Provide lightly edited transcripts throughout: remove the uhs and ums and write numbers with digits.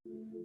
She's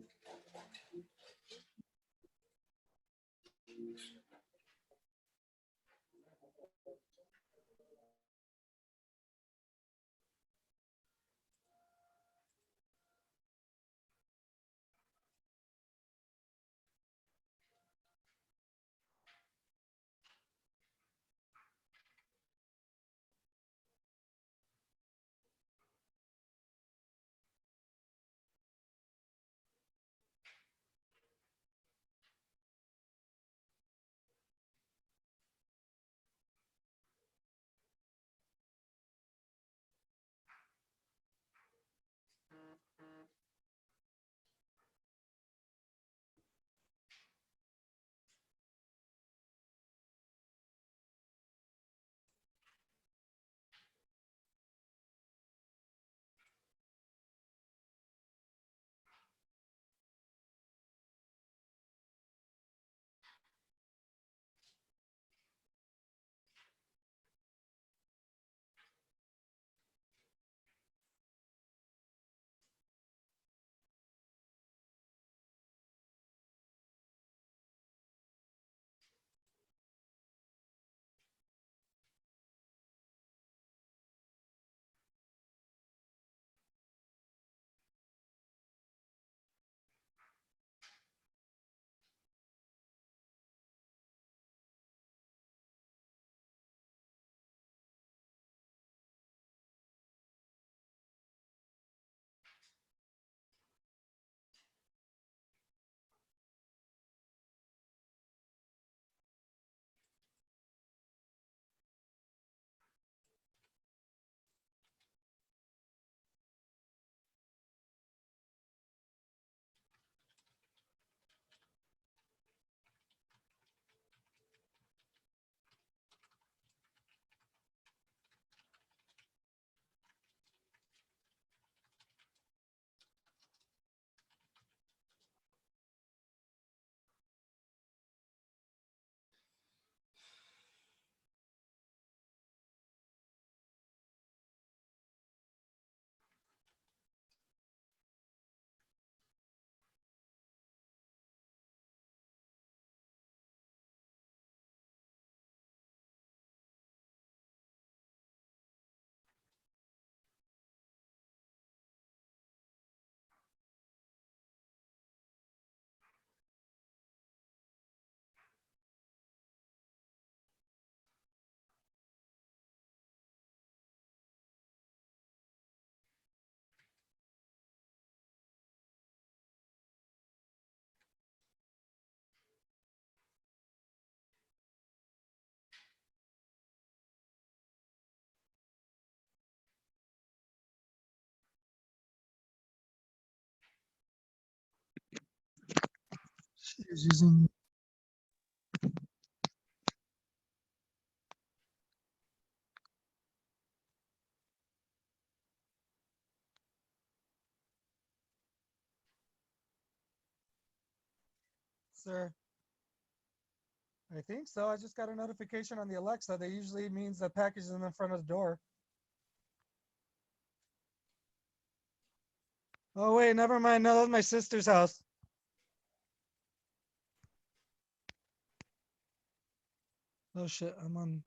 using. Sir, I think so. I just got a notification on the Alexa that usually means the package is in the front of the door. Oh, wait, never mind. No, that's my sister's house. Oh, shit. I'm on.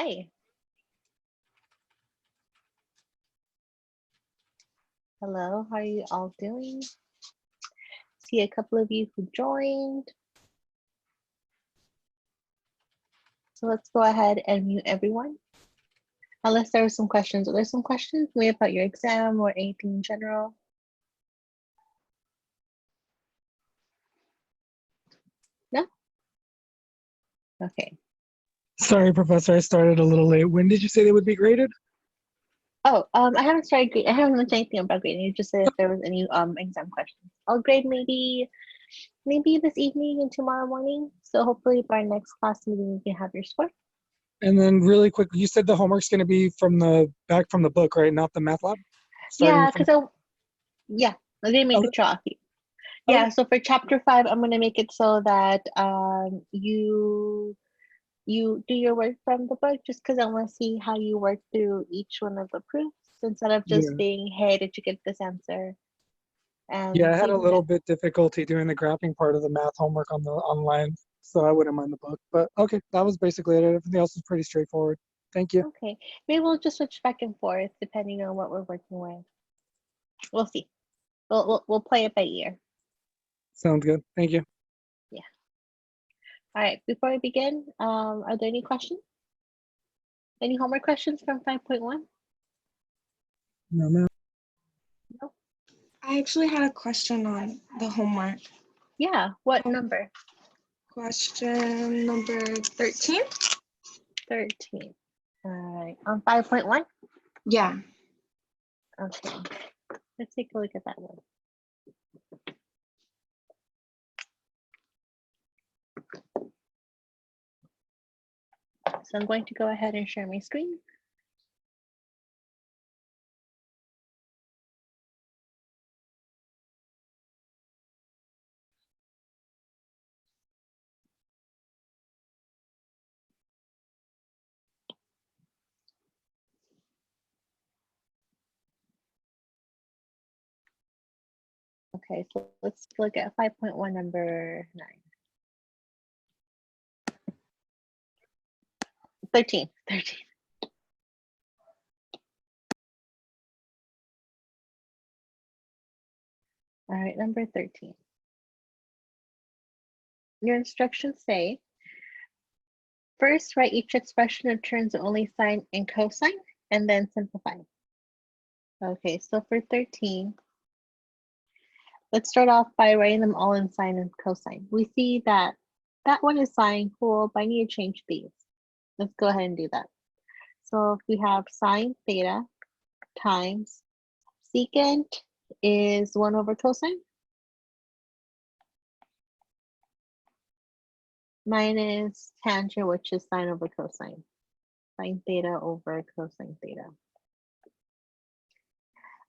Hi. Hello, how are you all doing? See a couple of you who joined. So let's go ahead and mute everyone. Unless there were some questions. Are there some questions maybe about your exam or anything in general? No? Okay. Sorry, Professor, I started a little late. When did you say they would be graded? Oh, I haven't started grade. I haven't mentioned anything about grading. You just said if there was any exam questions. I'll grade maybe this evening and tomorrow morning. So hopefully by next class meeting you can have your score. And then really quick, you said the homework's going to be from the back from the book, right? Not the math lab? Starting Yeah, from because I'm gonna make Okay. it chalky. Yeah, so for chapter 5, I'm gonna make it so that you do your work from the book, just because I want to see how you work through each one of the proofs instead of just Yeah. being, hey, did you get this answer? And Yeah, I so had you a can little get, bit difficulty doing the graphing part of the math homework on the online, so I wouldn't mind the book. But okay, that was basically it. Everything else is pretty straightforward. Thank you. okay, maybe we'll just switch back and forth depending on what we're working with. We'll see. We'll play it by ear. Sounds good. Thank you. Yeah. All right, before we begin, are there any questions? Any homework questions from 5.1? No, ma'am. No? I actually had a question on the homework. Yeah, what number? Question number 13? 13. All right, on 5.1? Yeah. Okay, let's take a look at that one. So I'm going to go ahead and share my screen. Okay, so let's look at 5.1 number 9. 13. All right, number 13. Your instructions say, first write each expression in terms of only sine and cosine, and then simplify. Okay, so for 13, let's start off by writing them all in sine and cosine. We see that that one is sine, cool, but I need to change these. Let's go ahead and do that. So if we have sine theta times secant is 1 over cosine minus tangent, which is sine over cosine. Sine theta over cosine theta.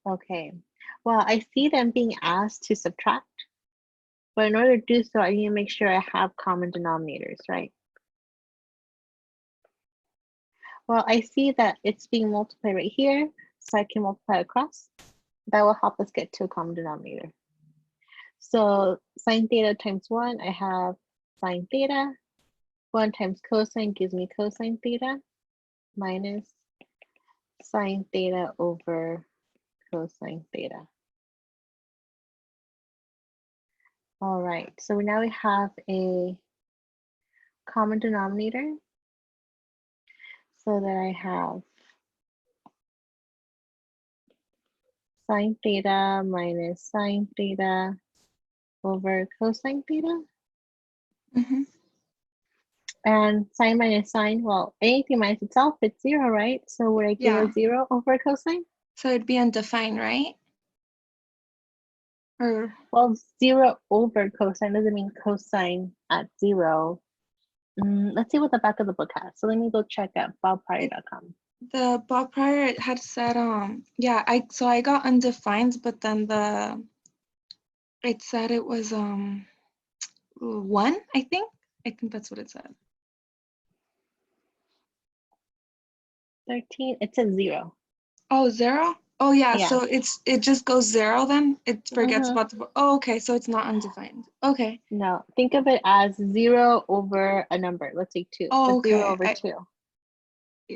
Okay, well, I see them being asked to subtract, but in order to do so, I need to make sure I have common denominators, right? Well, I see that it's being multiplied right here, so I can multiply across. That will help us get to a common denominator. So sine theta times 1, I have sine theta. 1 times cosine gives me cosine theta minus sine theta over cosine theta. All right, so now we have a common denominator so that I have sine theta minus sine theta over cosine theta. Mm-hmm. And sine minus sine, well, anything minus itself, it's 0, right? So would I give Yeah. a 0 over cosine? So it'd be undefined, right? Or Well, 0 over cosine doesn't mean cosine at 0. Let's see what the back of the book has. So let me go check at bobpryor.com. the Bob Pryor had said, yeah, I got undefined, but then it said it was 1, I think. I think that's what it said. 13, it says 0. Oh, 0? Oh yeah, Yeah. so it just goes 0 then? It forgets Mhm. about the, oh, okay, so it's not undefined. Okay. No, think of it as 0 over a number. Let's say 2. Oh, It's 0 okay. over 2.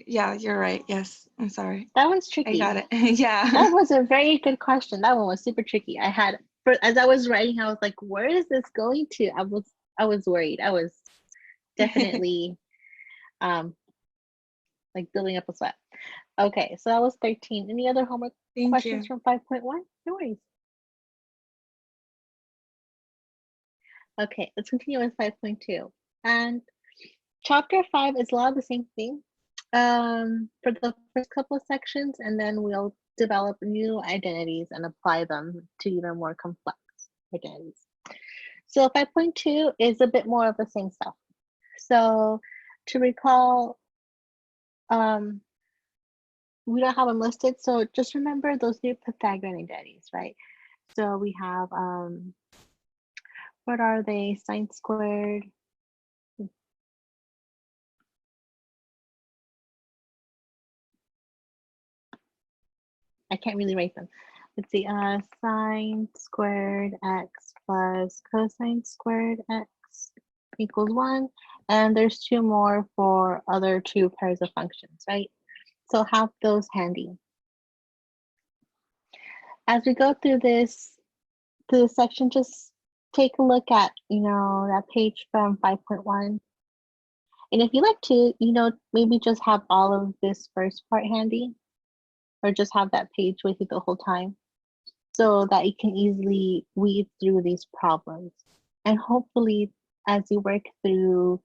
Yeah, you're right. Yes, I'm sorry. That one's I tricky. got it. Yeah. That was a very good question. That one was super tricky. I had, as I was writing, I was like, where is this going to? I was worried. I was definitely like building up a sweat. Okay, so that was 13. Any other homework Thank questions you. from 5.1? No worries. Okay, let's continue with 5.2. And chapter 5 is a lot of the same thing for the first couple of sections, and then we'll develop new identities and apply them to even more complex identities. So 5.2 is a bit more of the same stuff. So to recall, we don't have them listed, so just remember those new Pythagorean identities, right? So we have, what are they? Sine squared. I can't really write them. Let's see, sine squared x plus cosine squared x equals 1. And there's 2 more for other 2 pairs of functions, right? So have those handy. As we go through this section, just take a look at, that page from 5.1. And if you like to, maybe just have all of this first part handy, or just have that page with you the whole time, so that you can easily weave through these problems. And hopefully, as you work through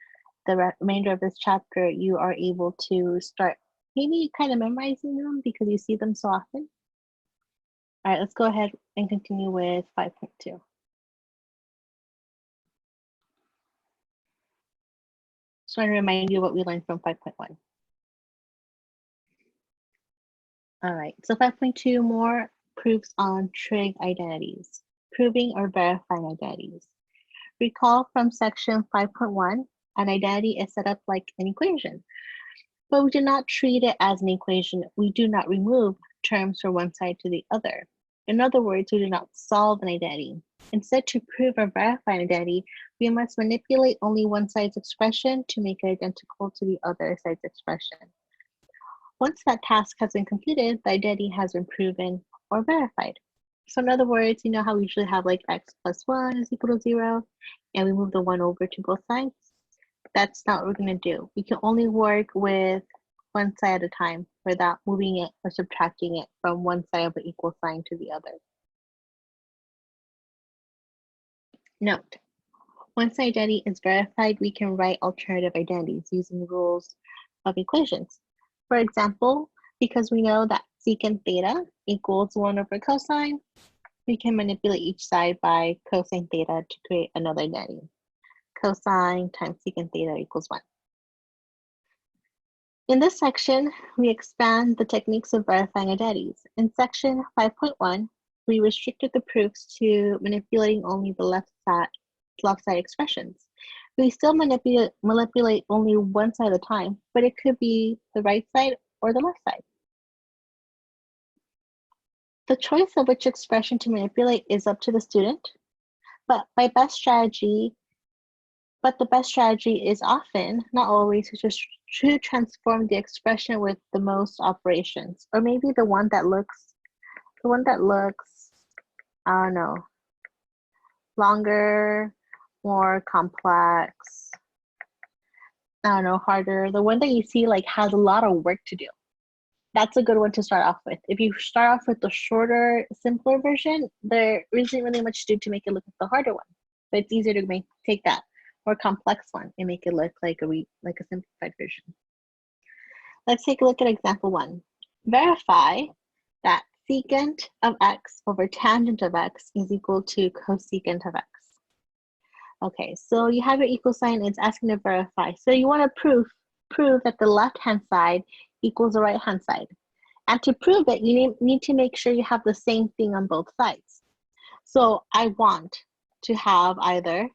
the remainder of this chapter, you are able to start maybe kind of memorizing them because you see them so often. All right, let's go ahead and continue with 5.2. Just want to remind you what we learned from 5.1. All right, so 5.2, more proofs on trig identities, proving or verifying identities. Recall from section 5.1, an identity is set up like an equation, but we do not treat it as an equation. We do not remove terms from one side to the other. In other words, we do not solve an identity. Instead, to prove or verify an identity, we must manipulate only one side's expression to make it identical to the other side's expression. Once that task has been completed, the identity has been proven or verified. So in other words, you know how we usually have like x plus 1 is equal to 0, and we move the 1 over to both sides? That's not what we're going to do. We can only work with one side at a time without moving it or subtracting it from one side of the equal sign to the other. Note, once the identity is verified, we can write alternative identities using rules of equations. For example, because we know that secant theta equals 1 over cosine, we can manipulate each side by cosine theta to create another identity. Cosine times secant theta equals 1. In this section, we expand the techniques of verifying identities. In section 5.1, we restricted the proofs to manipulating only the left side expressions. We still manipulate only one side at a time, but it could be the right side or the left side. The choice of which expression to manipulate is up to the student, but the best strategy is often, not always, to transform the expression with the most operations, or maybe the one that looks, I don't know, longer, more complex, I don't know, harder. The one that you see like has a lot of work to do. That's a good one to start off with. If you start off with the shorter, simpler version, there isn't really much to do to make it look like the harder one. But it's easier to take that more complex one and make it look like a simplified version. Let's take a look at example 1. Verify that secant of x over tangent of x is equal to cosecant of x. Okay, so you have your equal sign, it's asking to verify. So you want to prove that the left-hand side equals the right-hand side. And to prove it, you need to make sure you have the same thing on both sides. So I want to have either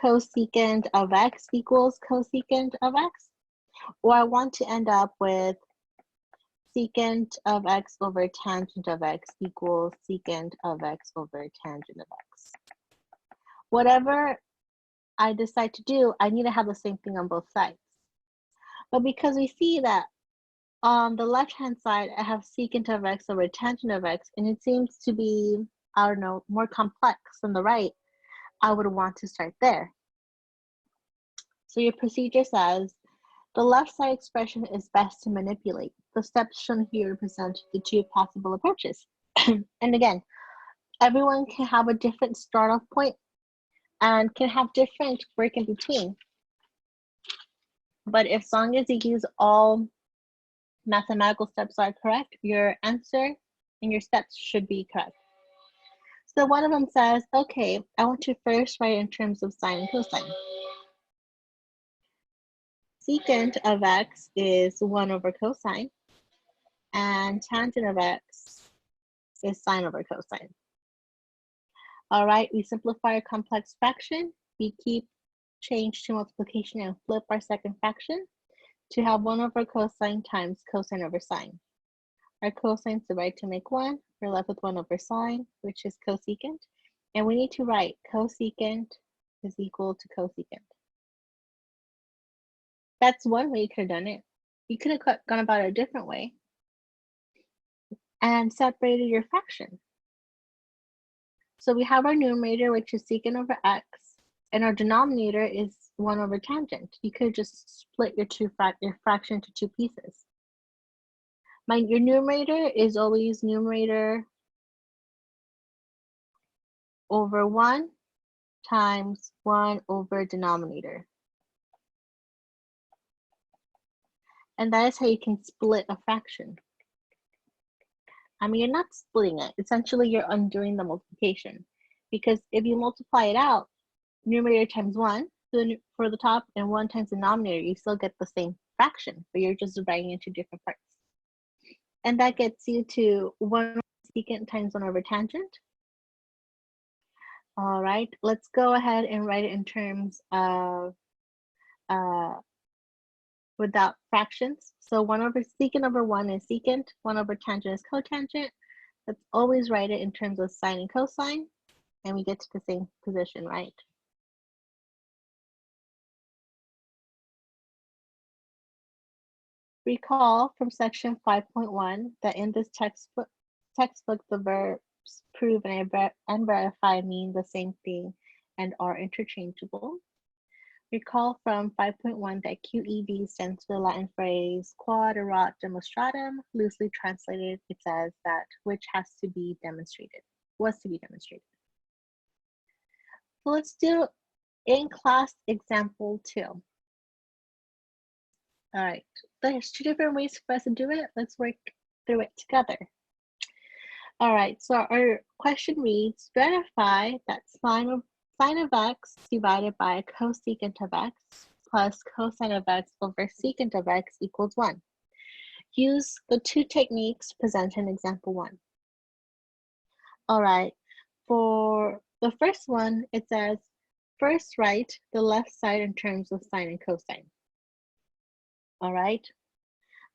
cosecant of x equals cosecant of x, or I want to end up with secant of x over tangent of x equals secant of x over tangent of x. Whatever I decide to do, I need to have the same thing on both sides. But because we see that on the left-hand side, I have secant of x over tangent of x, and it seems to be, I don't know, more complex than the right, I would want to start there. So your procedure says, the left side expression is best to manipulate. The steps shown here represent the two possible approaches. And again, everyone can have a different start-off point and can have different work in between. But as long as you use all mathematical steps are correct, your answer and your steps should be correct. So one of them says, okay, I want to first write in terms of sine and cosine. Secant of x is 1 over cosine, and tangent of x is sine over cosine. All right, we simplify a complex fraction. We keep change to multiplication and flip our second fraction to have 1 over cosine times cosine over sine. Our cosines divide to make 1. We're left with 1 over sine, which is cosecant. And we need to write cosecant is equal to cosecant. That's one way you could have done it. You could have gone about it a different way and separated your fraction. So we have our numerator, which is secant over x, and our denominator is 1 over tangent. You could just split your fraction into two pieces. Your numerator is always numerator over 1 times 1 over denominator. And that is how you can split a fraction. I mean, you're not splitting it. Essentially, you're undoing the multiplication. Because if you multiply it out, numerator times 1 for the top and 1 times the denominator, you still get the same fraction, but you're just dividing into different parts. And that gets you to 1 over secant times 1 over tangent. All right, let's go ahead and write it in terms of without fractions. So 1 over secant over 1 is secant, 1 over tangent is cotangent. Let's always write it in terms of sine and cosine, and we get to the same position, right? Recall from section 5.1 that in this textbook, the verbs prove and verify mean the same thing and are interchangeable. Recall from 5.1 that QED stands for the Latin phrase quod erat demonstratum. Loosely translated, it says that which has to be demonstrated, was to be demonstrated. So let's do in class example 2. All right, there's 2 different ways for us to do it. Let's work through it together. All right, so our question reads, verify that sine of x divided by cosecant of x plus cosine of x over secant of x equals 1. Use the 2 techniques presented in example 1. All right, for the first one, it says, first write the left side in terms of sine and cosine. All right,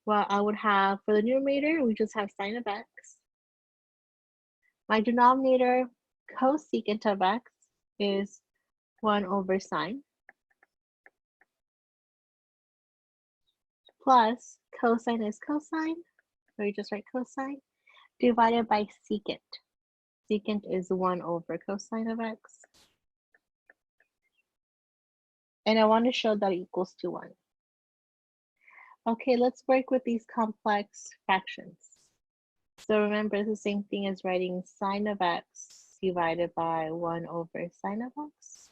well, I would have, for the numerator, we just have sine of x. My denominator, cosecant of x, is 1 over sine plus cosine is cosine, so we just write cosine, divided by secant. Secant is 1 over cosine of x. And I want to show that it equals to 1. Okay, let's work with these complex fractions. So remember, it's the same thing as writing sine of x divided by 1 over sine of x.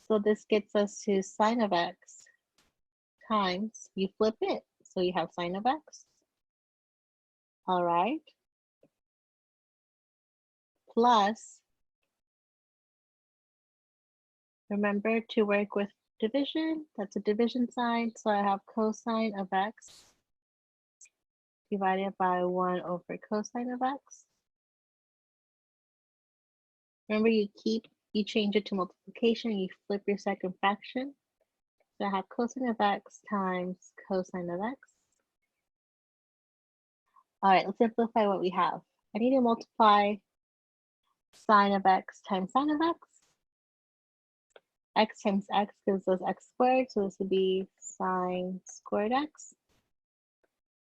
So this gets us to sine of x times, you flip it, so you have sine of x. All right. Plus, remember to work with division. That's a division sign. So I have cosine of x divided by 1 over cosine of x. Remember, you change it to multiplication, you flip your second fraction. So I have cosine of x times cosine of x. All right, let's simplify what we have. I need to multiply sine of x times sine of x. x times x gives us x squared. So this would be sine squared x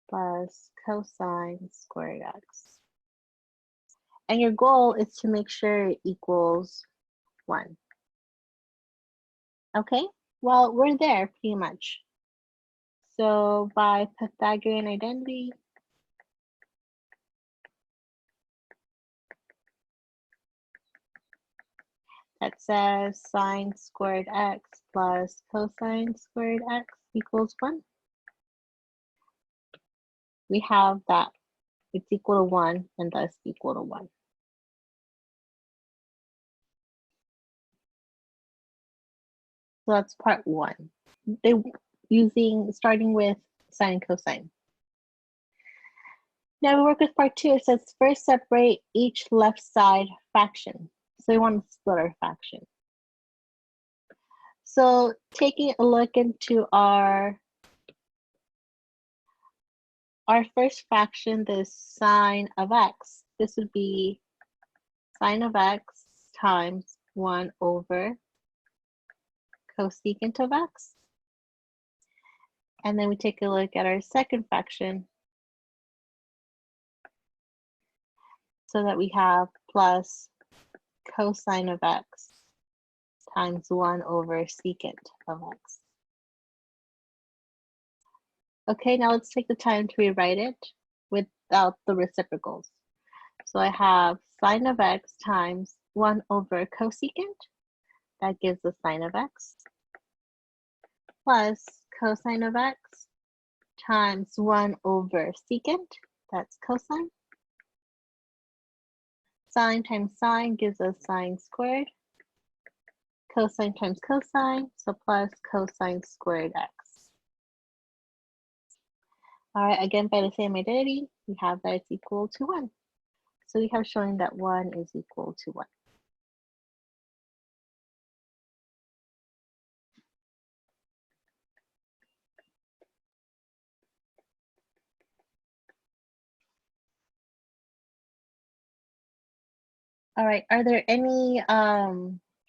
plus cosine squared x. And your goal is to make sure it equals 1. Okay, well, we're there pretty much. So by Pythagorean identity, that says sine squared x plus cosine squared x equals 1. We have that it's equal to 1 and thus equal to 1. So that's part 1. Starting with sine and cosine. Now we work with part 2. It says first separate each left side fraction. So we want to split our fraction. So taking a look into our first fraction, the sine of x, this would be sine of x times 1 over cosecant of x. And then we take a look at our second fraction, so that we have plus cosine of x times 1 over secant of x. Okay, now let's take the time to rewrite it without the reciprocals. So I have sine of x times 1 over cosecant. That gives us sine of x. Plus cosine of x times 1 over secant. That's cosine. Sine times sine gives us sine squared. Cosine times cosine, so plus cosine squared x. All right, again, by the same identity, we have that it's equal to 1. So we have shown that 1 is equal to 1. All right, are there any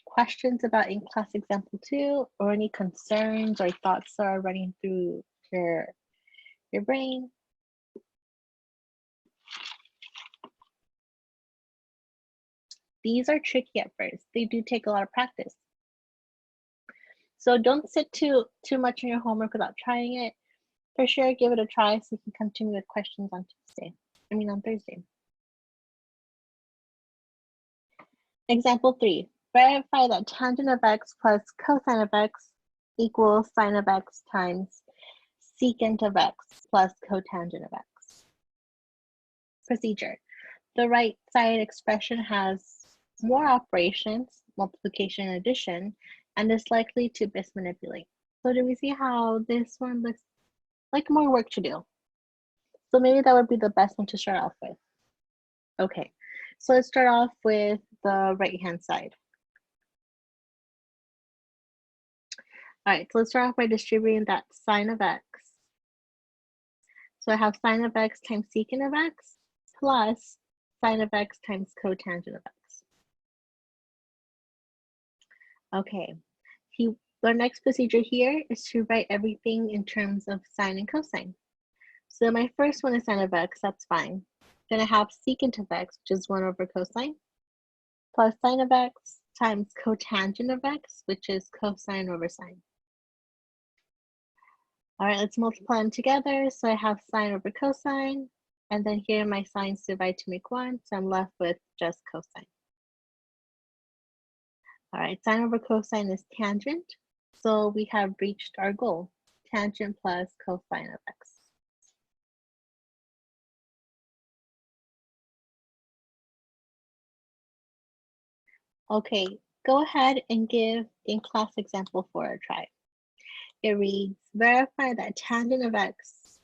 questions about in class example 2 or any concerns or thoughts that are running through your brain? These are tricky at first. They do take a lot of practice. So don't sit too much on your homework without trying it. For sure, give it a try so you can come to me with questions on Thursday. Example 3, verify that tangent of x plus cosine of x equals sine of x times secant of x plus cotangent of x. Procedure. The right side expression has more operations, multiplication and addition, and is likely to mismanipulate. So do we see how this one looks like more work to do? So maybe that would be the best one to start off with. Okay, so let's start off with the right-hand side. All right, so let's start off by distributing that sine of x. So I have sine of x times secant of x plus sine of x times cotangent of x. Okay, our next procedure here is to write everything in terms of sine and cosine. So my first one is sine of x, that's fine. Then I have secant of x, which is 1 over cosine, plus sine of x times cotangent of x, which is cosine over sine. All right, let's multiply them together. So I have sine over cosine, and then here my sines divide to make 1, so I'm left with just cosine. All right, sine over cosine is tangent, so we have reached our goal, tangent plus cosine of x. Okay, go ahead and give in class example 4 a try. It reads, verify that tangent of x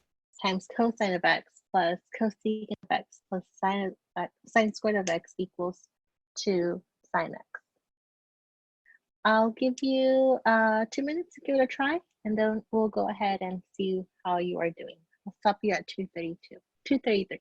times cosine of x plus cosecant of x plus sine squared of x equals to sine x. I'll give you 2 minutes to give it a try, and then we'll go ahead and see how you are doing. I'll stop you at 2:33.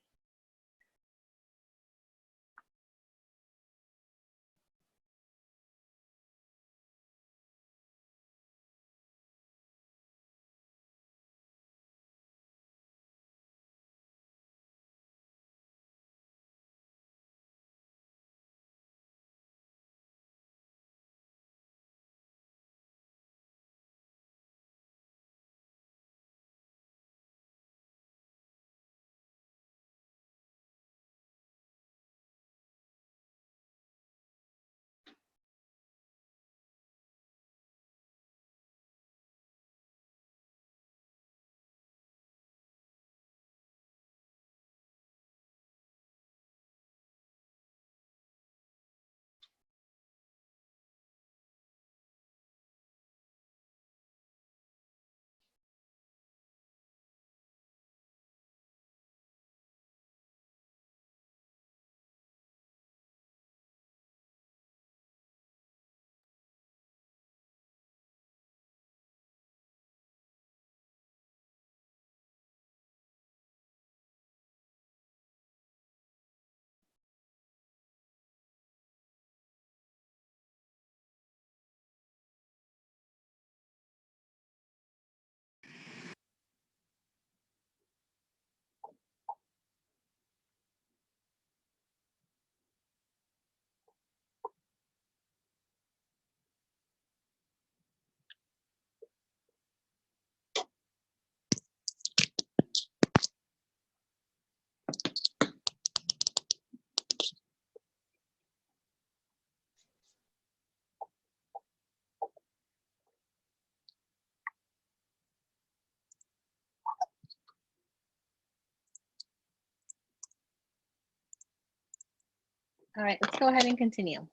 All right, let's go ahead and continue.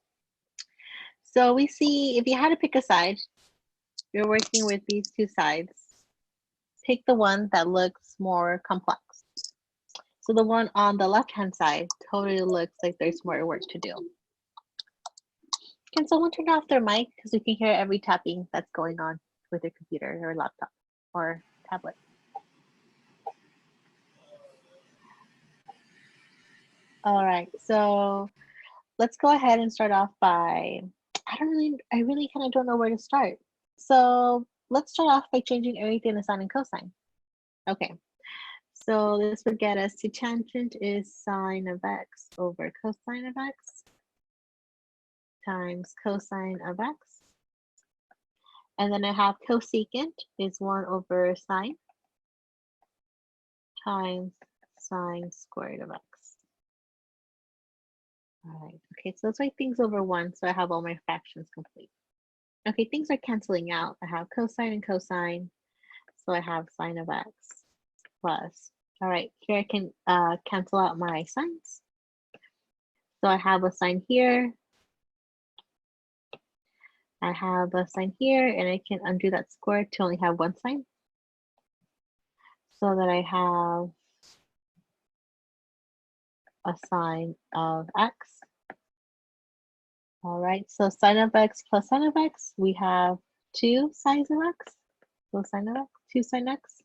So we see if you had to pick a side, you're working with these two sides. Pick the one that looks more complex. So the one on the left-hand side totally looks like there's more work to do. Can someone turn off their mic? Because we can hear every tapping that's going on with your computer or laptop or tablet. All right, so let's go ahead and start off by, I really kind of don't know where to start. So let's start off by changing everything to sine and cosine. Okay, so this would get us to tangent is sine of x over cosine of x times cosine of x. And then I have cosecant is 1 over sine times sine squared of x. All right, okay, so let's write things over 1 so I have all my fractions complete. Okay, things are canceling out. I have cosine and cosine, so I have sine of x plus. All right, here I can cancel out my signs. So I have a sign here. I have a sign here, and I can undo that square to only have one sign. So that I have a sine of x. All right, so sine of x plus sine of x, we have 2 sines of x. So sine of x, 2 sine x.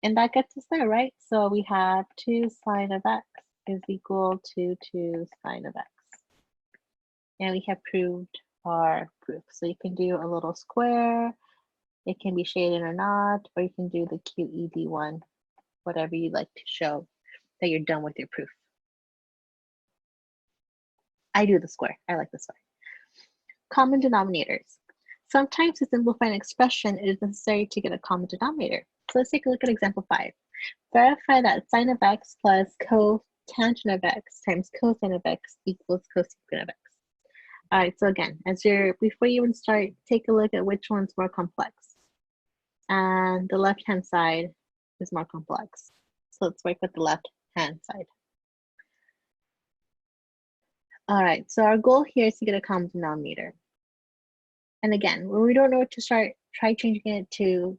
And that gets us there, right? So we have 2 sine of x is equal to 2 sine of x. And we have proved our proof. So you can do a little square. It can be shaded or not, or you can do the QED one, whatever you'd like to show that you're done with your proof. I do the square. I like the square. Common denominators. Sometimes to simplify an expression, it is necessary to get a common denominator. So let's take a look at example 5. Verify that sine of x plus cotangent of x times cosine of x equals cosecant of x. All right, so again, before you even start, take a look at which one's more complex. And the left-hand side is more complex. So let's work with the left-hand side. All right, so our goal here is to get a common denominator. And again, when we don't know what to start, try changing it to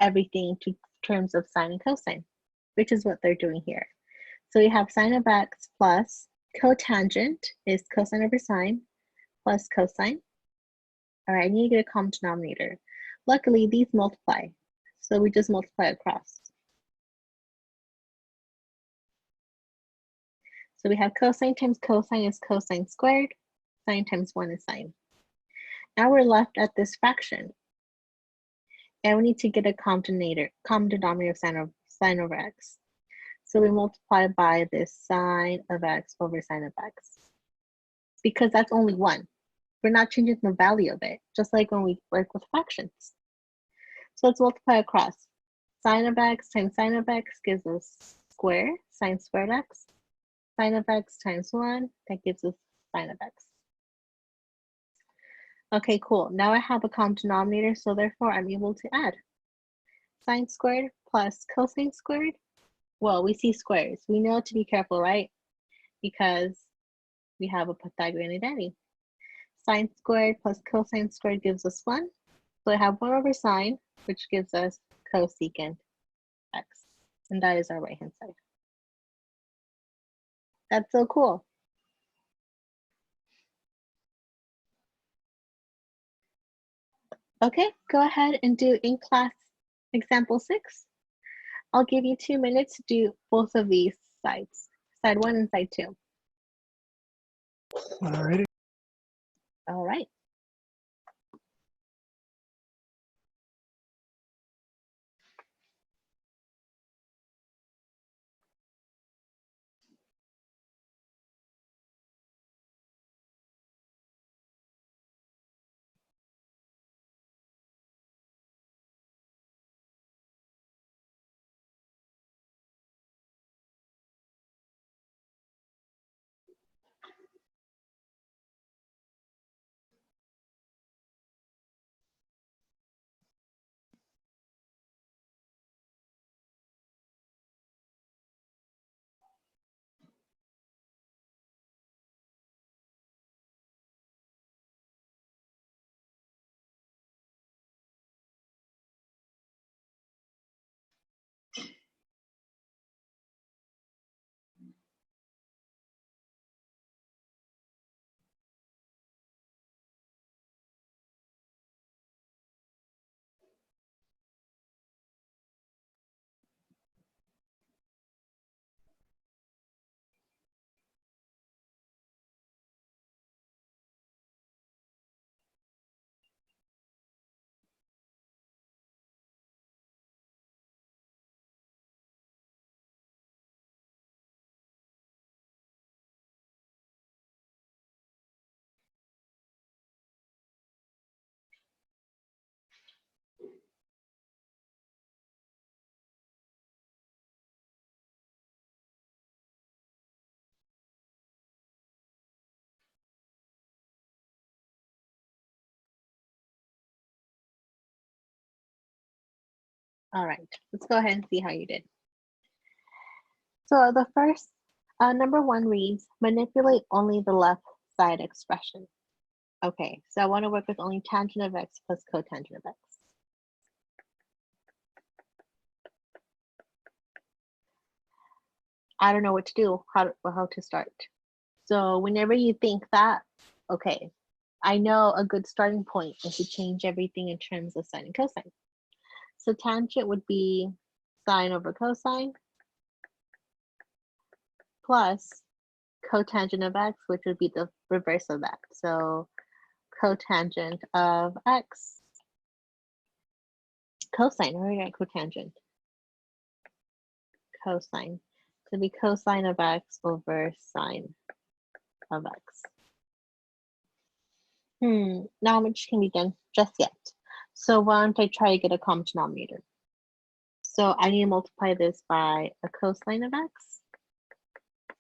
everything to terms of sine and cosine, which is what they're doing here. So we have sine of x plus cotangent is cosine over sine plus cosine. All right, I need to get a common denominator. Luckily, these multiply, so we just multiply across. So we have cosine times cosine is cosine squared, sine times 1 is sine. Now we're left at this fraction. And we need to get a common denominator of sine over x. So we multiply by this sine of x over sine of x. Because that's only 1. We're not changing the value of it, just like when we work with fractions. So let's multiply across. Sine of x times sine of x gives us square, sine squared x. Sine of x times 1, that gives us sine of x. Okay, cool. Now I have a common denominator, so therefore I'm able to add. Sine squared plus cosine squared. Well, we see squares. We know to be careful, right? Because we have a Pythagorean identity. Sine squared plus cosine squared gives us 1. So I have 1 over sine, which gives us cosecant x. And that is our right-hand side. That's so cool. Okay, go ahead and do in class example 6. I'll give you 2 minutes to do both of these sides, side 1 and side 2. All righty. All right. All right, let's go ahead and see how you did. So the first, number 1 reads, manipulate only the left side expression. Okay, so I want to work with only tangent of x plus cotangent of x. I don't know what to do, how to start. So whenever you think that, okay, I know a good starting point is to change everything in terms of sine and cosine. So tangent would be sine over cosine plus cotangent of x, which would be the reverse of that. So cotangent of x, cosine, where are we at cotangent? Cosine. So be cosine of x over sine of x. Not much can be done just yet. So why don't I try to get a common denominator? So I need to multiply this by a cosine of x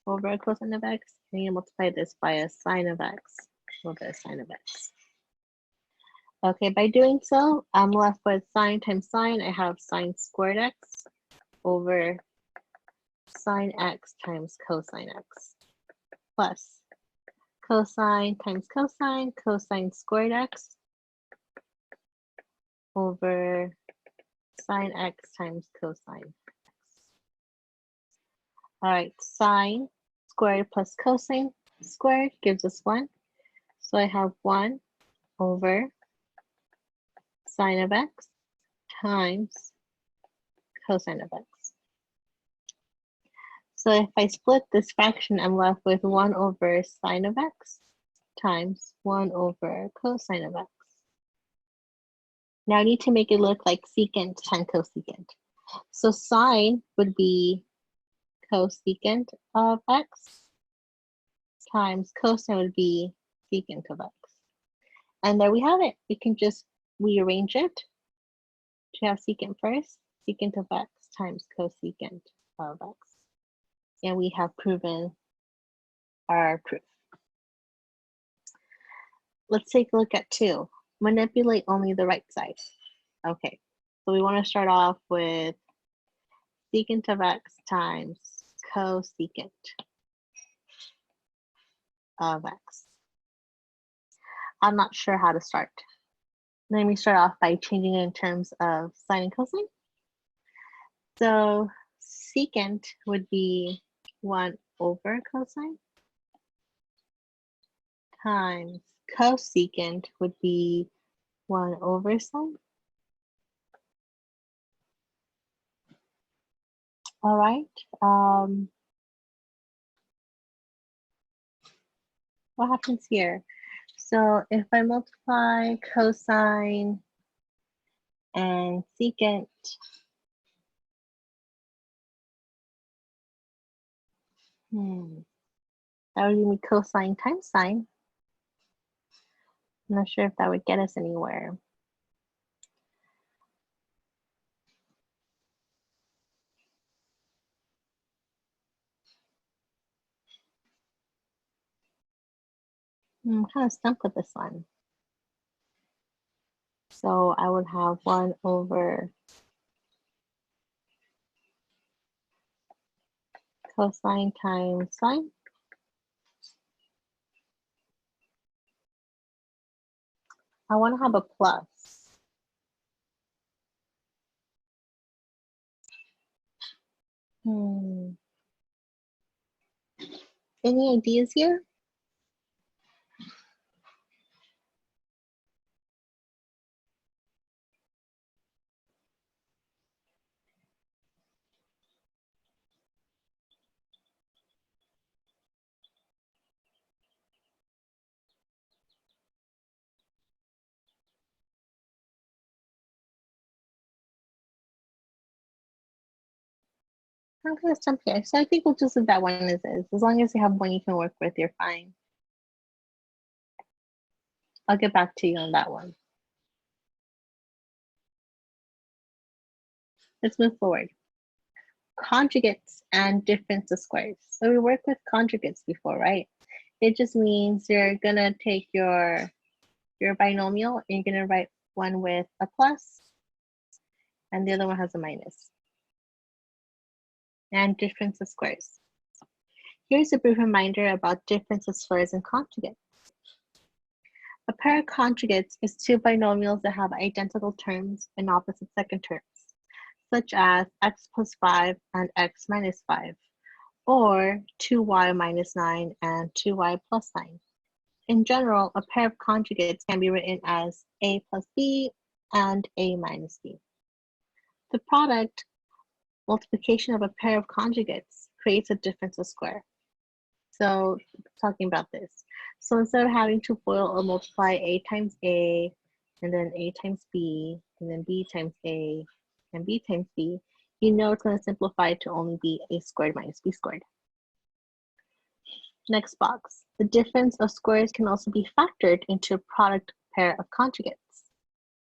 over a cosine of x. I need to multiply this by a sine of x over a sine of x. Okay, by doing so, I'm left with sine times sine. I have sine squared x over sine x times cosine x plus cosine times cosine, cosine squared x over sine x times cosine x. All right, sine squared plus cosine squared gives us 1. So I have 1 over sine of x times cosine of x. So if I split this fraction, I'm left with 1 over sine of x times 1 over cosine of x. Now I need to make it look like secant times cosecant. So sine would be cosecant of x times cosine would be secant of x. And there we have it. We can just rearrange it to have secant first, secant of x times cosecant of x. And we have proven our proof. Let's take a look at 2. Manipulate only the right side. Okay, so we want to start off with secant of x times cosecant of x. I'm not sure how to start. Let me start off by changing it in terms of sine and cosine. So secant would be 1 over cosine times cosecant would be 1 over sine. All right. What happens here? So if I multiply cosine and secant, that would give me cosine times sine. I'm not sure if that would get us anywhere. I'm kind of stumped with this one. So I would have 1 over cosine times sine. I want to have a plus. Any ideas here? I'm kind of stumped here. So I think we'll just leave that one as is. As long as you have one you can work with, you're fine. I'll get back to you on that one. Let's move forward. Conjugates and difference of squares. So we worked with conjugates before, right? It just means you're gonna take your binomial and you're gonna write one with a plus and the other one has a minus. And difference of squares. Here's a brief reminder about difference of squares and conjugates. A pair of conjugates is two binomials that have identical terms and opposite second terms, such as x plus 5 and x minus 5, or 2y minus 9 and 2y plus 9. In general, a pair of conjugates can be written as a plus b and a minus b. The product multiplication of a pair of conjugates creates a difference of square. So talking about this. So instead of having to FOIL or multiply a times a, and then a times b, and then b times a, and b times b, you know it's going to simplify to only be a squared minus b squared. Next box. The difference of squares can also be factored into a product pair of conjugates.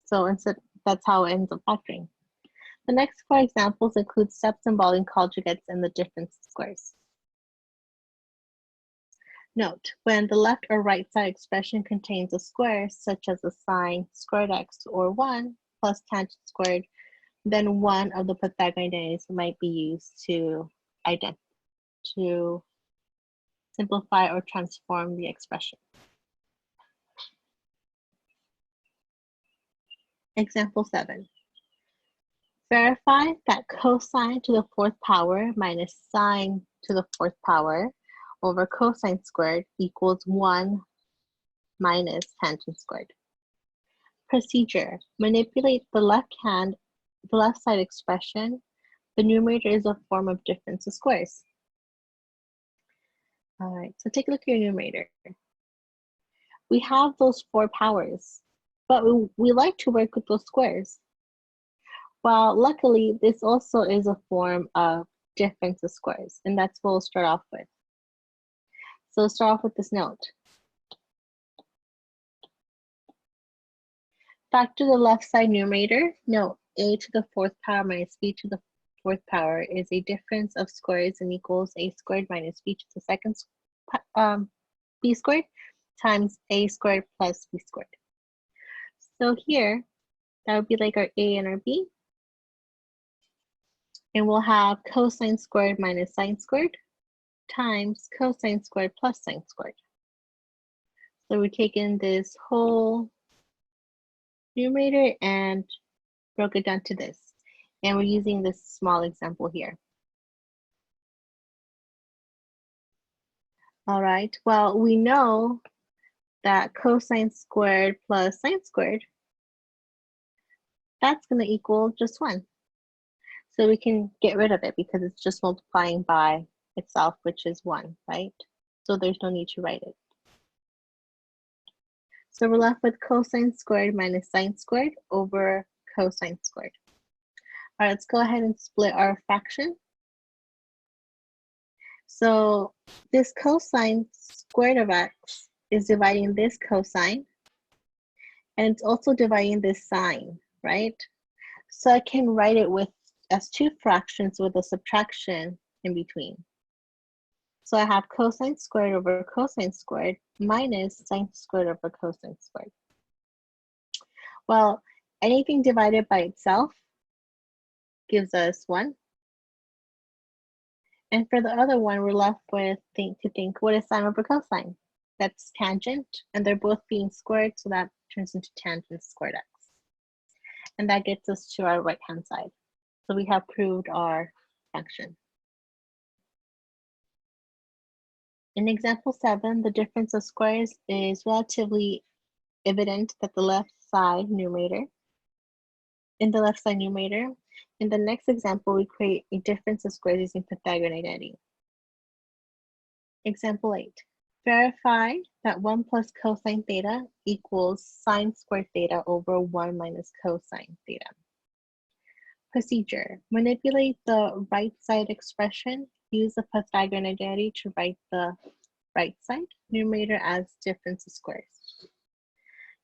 So instead, that's how it ends up factoring. The next 4 examples include steps involving conjugates and the difference of squares. Note, when the left or right side expression contains a square, such as a sine squared x or 1 plus tangent squared, then one of the Pythagorean identities might be used to simplify or transform the expression. Example 7. Verify that cosine to the 4th power minus sine to the 4th power over cosine squared equals 1 minus tangent squared. Procedure. Manipulate the left side expression. The numerator is a form of difference of squares. All right, so take a look at your numerator. We have those 4 powers, but we like to work with those squares. Well, luckily, this also is a form of difference of squares, and that's what we'll start off with. So let's start off with this note. Factor the left side numerator. Note, a to the 4th power minus b to the 4th power is a difference of squares and equals a squared minus b to the 2nd b squared times a squared plus b squared. So here, that would be like our a and our b. And we'll have cosine squared minus sine squared times cosine squared plus sine squared. So we're taking this whole numerator and broke it down to this. And we're using this small example here. All right, well, we know that cosine squared plus sine squared, that's going to equal just 1. So we can get rid of it because it's just multiplying by itself, which is 1, right? So there's no need to write it. So we're left with cosine squared minus sine squared over cosine squared. All right, let's go ahead and split our fraction. So this cosine squared of x is dividing this cosine, and it's also dividing this sine, right? So I can write it as 2 fractions with a subtraction in between. So I have cosine squared over cosine squared minus sine squared over cosine squared. Well, anything divided by itself gives us 1. And for the other one, we're left with what is sine over cosine? That's tangent, and they're both being squared, so that turns into tangent squared x. And that gets us to our right-hand side. So we have proved our function. In example 7, the difference of squares is relatively evident that the left side numerator. In the next example, we create a difference of squares using Pythagorean identity. Example 8. Verify that 1 plus cosine theta equals sine squared theta over 1 minus cosine theta. Procedure. Manipulate the right side expression. Use the Pythagorean identity to write the right side numerator as difference of squares.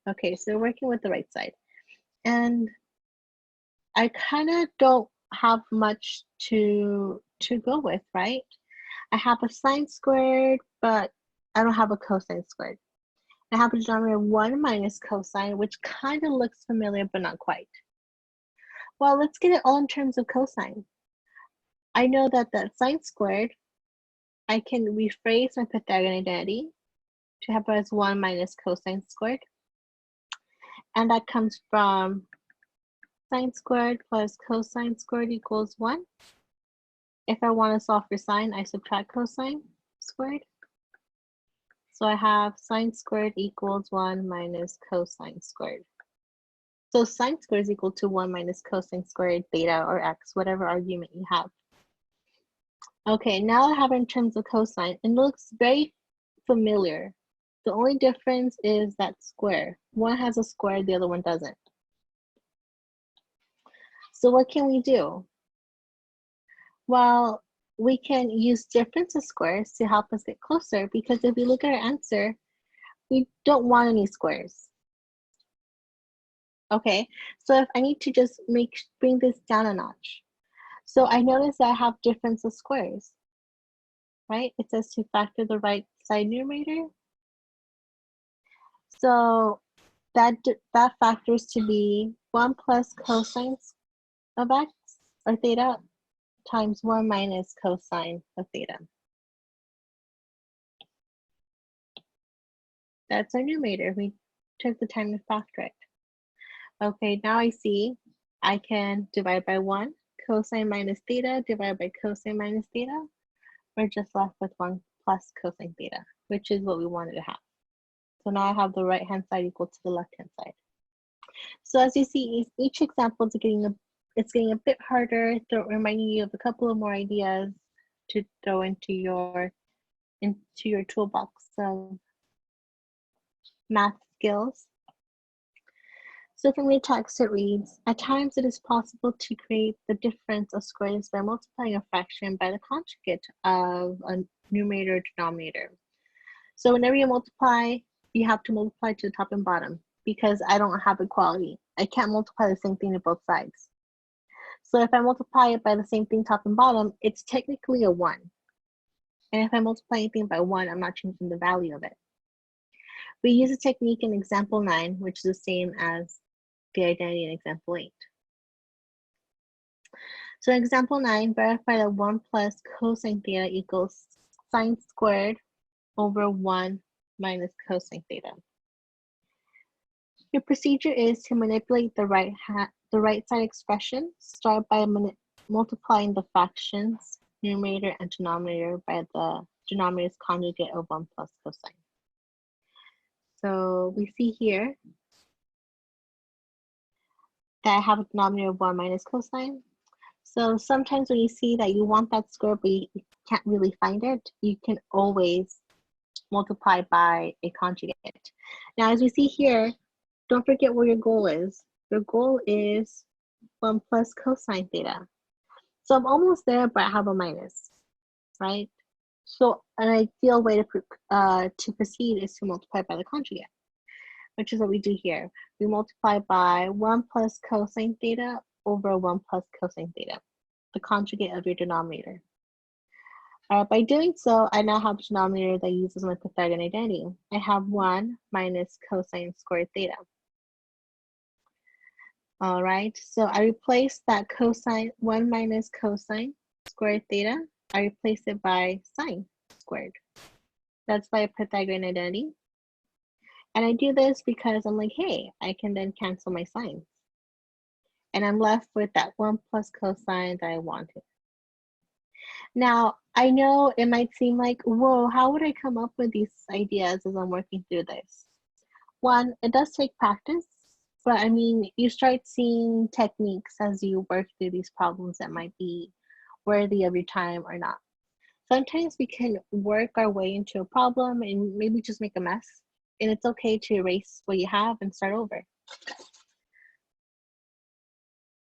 Okay, so we're working with the right side. And I kind of don't have much to go with, right? I have a sine squared, but I don't have a cosine squared. I have a denominator 1 minus cosine, which kind of looks familiar, but not quite. Well, let's get it all in terms of cosine. I know that the sine squared, I can rephrase my Pythagorean identity to have it as 1 minus cosine squared. And that comes from sine squared plus cosine squared equals 1. If I want to solve for sine, I subtract cosine squared. So I have sine squared equals 1 minus cosine squared. So sine squared is equal to 1 minus cosine squared theta or x, whatever argument you have. Okay, now I have it in terms of cosine. It looks very familiar. The only difference is that square. One has a square, the other one doesn't. So what can we do? Well, we can use difference of squares to help us get closer, because if we look at our answer, we don't want any squares. Okay, so if I need to just bring this down a notch. So I notice that I have difference of squares, right? It says to factor the right side numerator. So that factors to be 1 plus cosine of x or theta times 1 minus cosine of theta. That's our numerator. We took the time to factor it. Okay, now I see I can divide by 1, cosine minus theta divided by cosine minus theta. We're just left with 1 plus cosine theta, which is what we wanted to have. So now I have the right hand side equal to the left hand side. So as you see, each example is getting a bit harder, reminding you of a couple of more ideas to throw into your toolbox of math skills. So from your text, it reads, at times it is possible to create the difference of squares by multiplying a fraction by the conjugate of a numerator or denominator. So whenever you multiply, you have to multiply to the top and bottom, because I don't have equality. I can't multiply the same thing to both sides. So if I multiply it by the same thing top and bottom, it's technically a 1. And if I multiply anything by 1, I'm not changing the value of it. We use a technique in example 9, which is the same as the identity in example 8. So in example 9, verify that 1 plus cosine theta equals sine squared over 1 minus cosine theta. Your procedure is to manipulate the right side expression. Start by multiplying the fractions, numerator and denominator, by the denominator's conjugate of 1 plus cosine. So we see here that I have a denominator of 1 minus cosine. So sometimes when you see that you want that square but you can't really find it, you can always multiply by a conjugate. Now as we see here, don't forget what your goal is. Your goal is 1 plus cosine theta. So I'm almost there, but I have a minus, right? So an ideal way to proceed is to multiply by the conjugate, which is what we do here. We multiply by 1 plus cosine theta over 1 plus cosine theta, the conjugate of your denominator. By doing so, I now have a denominator that uses my Pythagorean identity. I have 1 minus cosine squared theta. All right, so I replace that cosine, 1 minus cosine squared theta. I replace it by sine squared. That's by Pythagorean identity. And I do this because I'm like, hey, I can then cancel my sines. And I'm left with that 1 plus cosine that I wanted. Now, I know it might seem like, whoa, how would I come up with these ideas as I'm working through this? One, it does take practice, but I mean, you start seeing techniques as you work through these problems that might be worthy of your time or not. Sometimes we can work our way into a problem and maybe just make a mess, and it's okay to erase what you have and start over.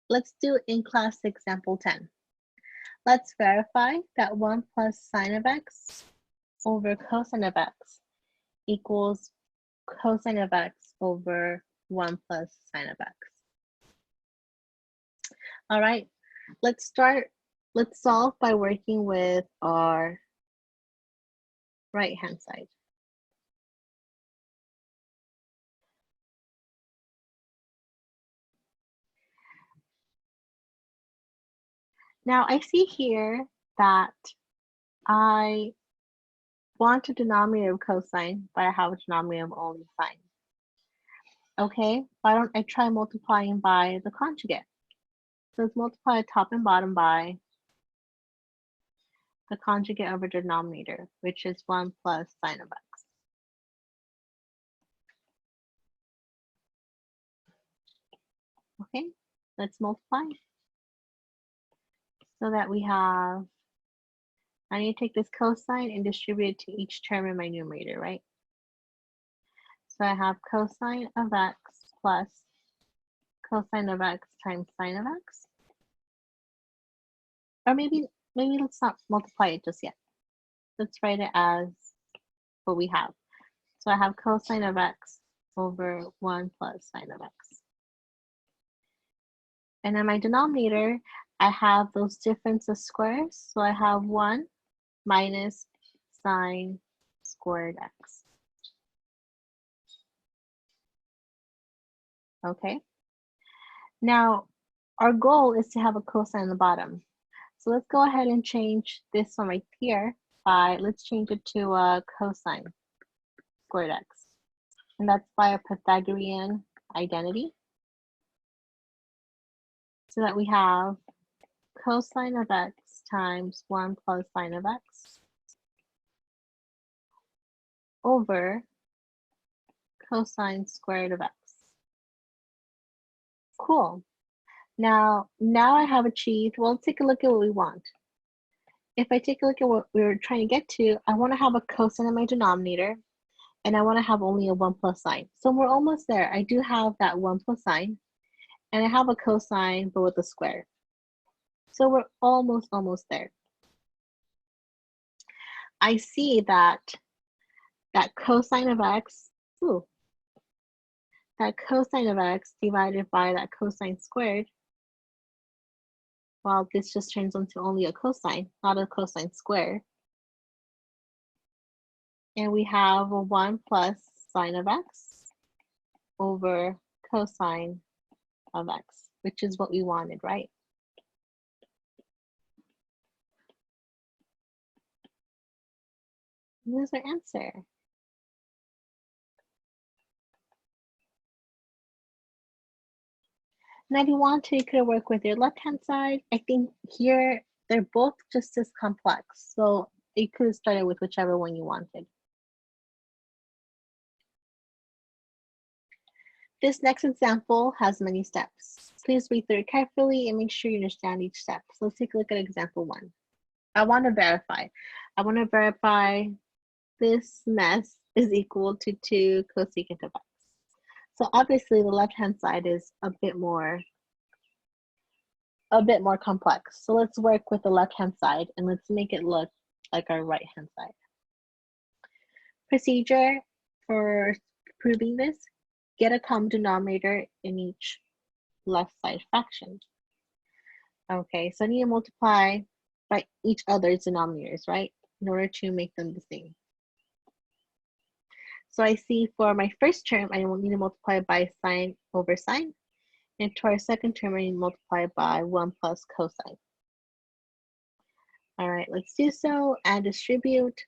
Let's do in class example 10. Let's verify that 1 plus sine of x over cosine of x equals cosine of x over 1 plus sine of x. All right, let's solve by working with our right hand side. Now I see here that I want a denominator of cosine, but I have a denominator of only sine. Okay, why don't I try multiplying by the conjugate? So let's multiply top and bottom by the conjugate of a denominator, which is 1 plus sine of x. Okay, let's multiply. So that we have, I need to take this cosine and distribute it to each term in my numerator, right? So I have cosine of x plus cosine of x times sine of x. Or maybe let's not multiply it just yet. Let's write it as what we have. So I have cosine of x over 1 plus sine of x. And in my denominator, I have those difference of squares. So I have 1 minus sine squared x. Okay. Now, our goal is to have a cosine on the bottom. So let's go ahead and change this one right here by, let's change it to a cosine squared x. And that's by a Pythagorean identity. So that we have cosine of x times 1 plus sine of x over cosine squared of x. Cool. Now I have achieved, well, let's take a look at what we want. If I take a look at what we were trying to get to, I want to have a cosine in my denominator, and I want to have only a 1 plus sign. So we're almost there. I do have that 1 plus sign, and I have a cosine, but with a square. So we're almost there. I see that cosine of x, that cosine of x divided by that cosine squared, well, this just turns into only a cosine, not a cosine square. And we have a 1 plus sine of x over cosine of x, which is what we wanted, right? And here's our answer. Now, if you want to, you could work with your left-hand side. I think here, they're both just as complex. So you could have started with whichever one you wanted. This next example has many steps. Please read through it carefully and make sure you understand each step. So let's take a look at example 1. I want to verify this mess is equal to 2 cosecant of x. So obviously the left-hand side is a bit more complex. So let's work with the left-hand side and let's make it look like our right-hand side. Procedure for proving this: get a common denominator in each left side fraction. Okay, so I need to multiply by each other's denominators, right? In order to make them the same. So I see for my first term, I will need to multiply by sine over sine. And to our second term, I need to multiply by 1 plus cosine. All right, let's do so and distribute.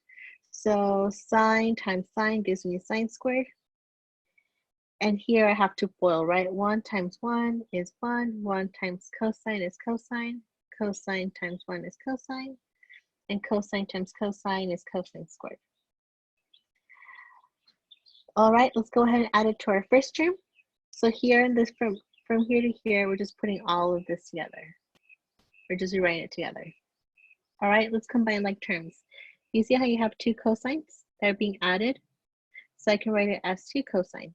So sine times sine gives me sine squared. And here I have to FOIL, right? 1 times 1 is 1. 1 times cosine is cosine. Cosine times 1 is cosine. And cosine times cosine is cosine squared. All right, let's go ahead and add it to our first term. So here in this, from here to here, we're just putting all of this together. We're just rewriting it together. All right, let's combine like terms. You see how you have 2 cosines that are being added? So I can write it as 2 cosine.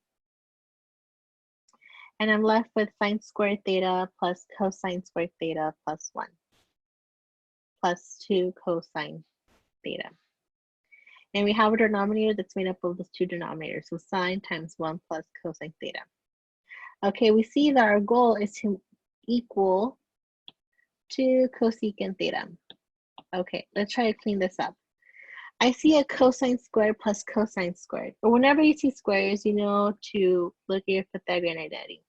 And I'm left with sine squared theta plus cosine squared theta plus 1 plus 2 cosine theta. And we have a denominator that's made up of those 2 denominators. So sine times 1 plus cosine theta. Okay, we see that our goal is to equal 2 cosecant theta. Okay, let's try to clean this up. I see a cosine squared plus cosine squared. But whenever you see squares, you know to look at your Pythagorean identity.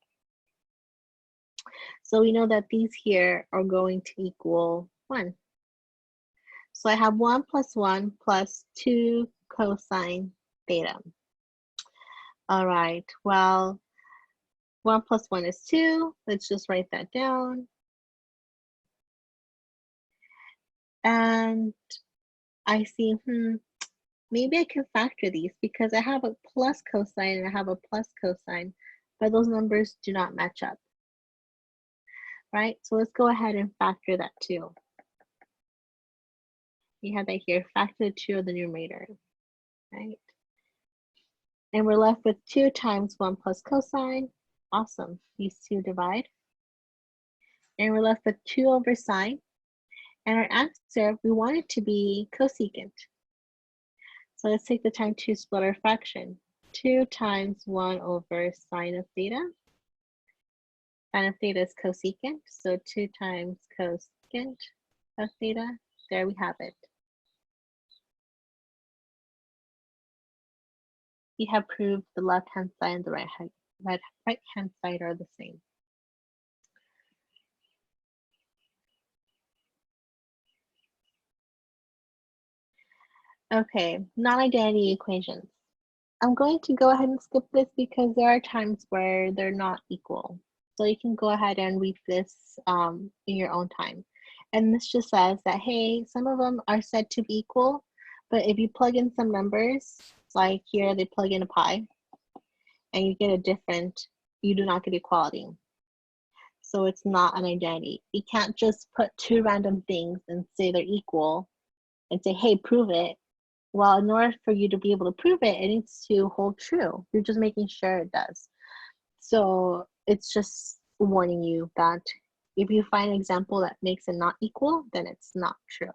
So we know that these here are going to equal 1. So I have 1 plus 1 plus 2 cosine theta. All right, well, 1 plus 1 is 2. Let's just write that down. And I see, maybe I can factor these because I have a plus cosine and I have a plus cosine, but those numbers do not match up, right? So let's go ahead and factor that too. You have that here, factor the 2 of the numerator, right? And we're left with 2 times 1 plus cosine. Awesome, these two divide. And we're left with 2 over sine. And our answer, we want it to be cosecant. So let's take the time to split our fraction. 2 times 1 over sine of theta. Sine of theta is cosecant, so 2 times cosecant of theta. There we have it. We have proved the left-hand side and the right-hand side are the same. Okay, non-identity equations. I'm going to go ahead and skip this because there are times where they're not equal. So you can go ahead and read this in your own time. And this just says that, hey, some of them are said to be equal, but if you plug in some numbers, like here they plug in a pi, and you get a different, you do not get equality. So it's not an identity. You can't just put 2 random things and say they're equal and say, hey, prove it. Well, in order for you to be able to prove it, it needs to hold true. You're just making sure it does. So it's just warning you that if you find an example that makes it not equal, then it's not true.